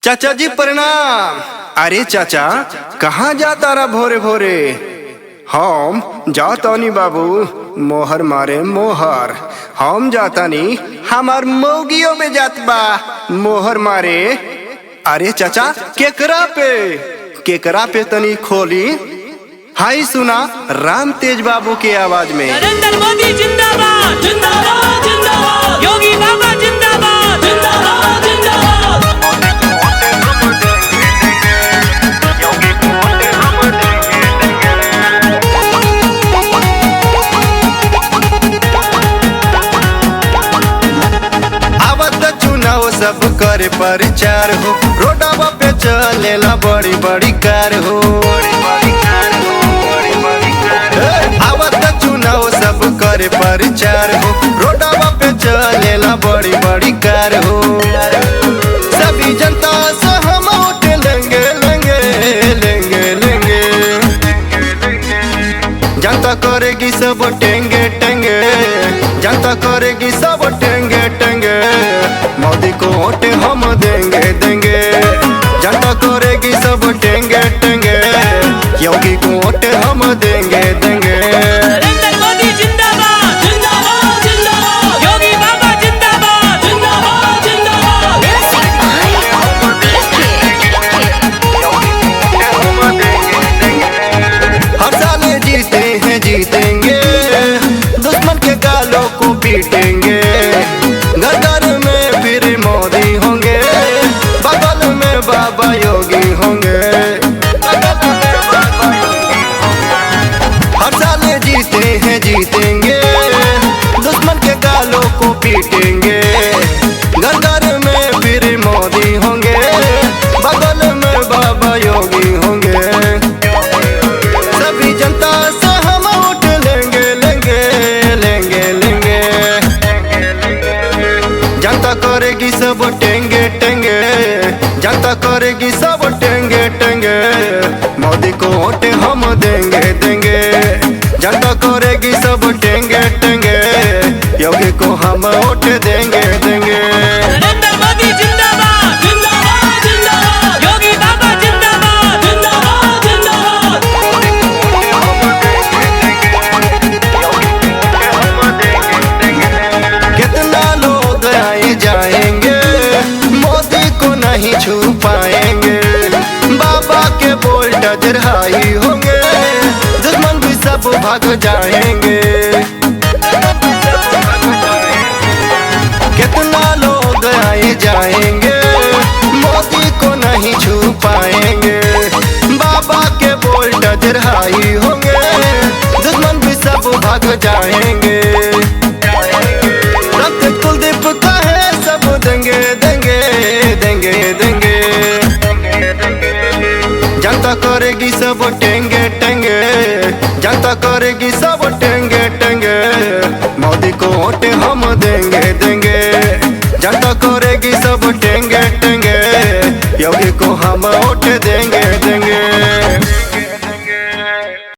चाचा जी प्रणाम। अरे चाचा कहाँ जाता रहा भोरे भोरे? हम जातानी बाबू मोहर मारे मोहर। हम जातानी हमार मौगियों में जात बा मोहर मारे। अरे चाचा केकरा पे तनी खोली। हाय सुना राम तेज बाबू के आवाज में। नरेंद्र मोदी जिंदाबाद जिंदाबाद जिंदाबाद, योगी बाबा जिंदाबाद जिंदाबाद जिंदाबाद। आवत चुनाव सब करे प्रचार हो, रोडवा पे चलेला बड़ी बड़ी कार हो। आवत चुनाव सब करे प्रचार हो, रोडवा पे चलेला बड़ी बड़ी कार हो। सभी जनता से हम वोट लेंगे लेंगे लेंगे लेंगे। जनता करेगी सब टेंगे टेंगे, जनता करेगी सब टेंगे टेंगे। मोदी को वोट हम देंगे देंगे। जनता करेगी सब टेंगे टेंगे, योगी को वोट हम देंगे देंगे। नरेंद्र मोदी जिंदाबाद जिंदाबाद जिंदाबाद, योगी बाबा जिंदाबाद जिंदाबाद जिंदाबाद। हर साल जीते हैं जीतेंगे, दुश्मन के गालों को पीटेंगे। घर घर में फिर मोदी होंगे, बगल में बाबा योगी होंगे। हर साल जीते हैं जीतेंगे, दुश्मन के गालों को पीटेंगे। घर घर में फिर मोदी होंगे, बगल में बाबा योगी होंगे। सभी जनता से हम वोट लेंगे लेंगे लेंगे लेंगे। जनता करेगी सब टेंगे टेंगे, जनता करेगी सब टेंगे टेंगे। मोदी को वोट हम देंगे देंगे। जनता करेगी सब टेंगे टेंगे, योगी को हम वोट देंगे देंगे। नरेंद्र मोदी जिंदाबाद जिंदाबाद जिंदाबाद, योगी बाबा जिंदाबाद जिंदाबाद जिंदाबाद। कितना लोग आए जाएंगे, मोदी को नहीं छू पाएंगे। बाबा के वोल्टेज हाई होंगे, दुश्मन भी सब भाग जाएंगे। कितना लोग आए जाएंगे, मोदी को नहीं छू पाएंगे। बाबा के वोल्टेज हाई होंगे, दुश्मन भी सब भाग जाएंगे। रक्त कुलदीप का है सब देंगे देंगे देंगे देंगे। जनता करेगी सब टेंगे टेंगे, जनता करेगी सब टेंगे टेंगे। मोदी को वोट हम देंगे देंगे। जनता करेगी सब टेंगे टेंगे, योगी को हम वोट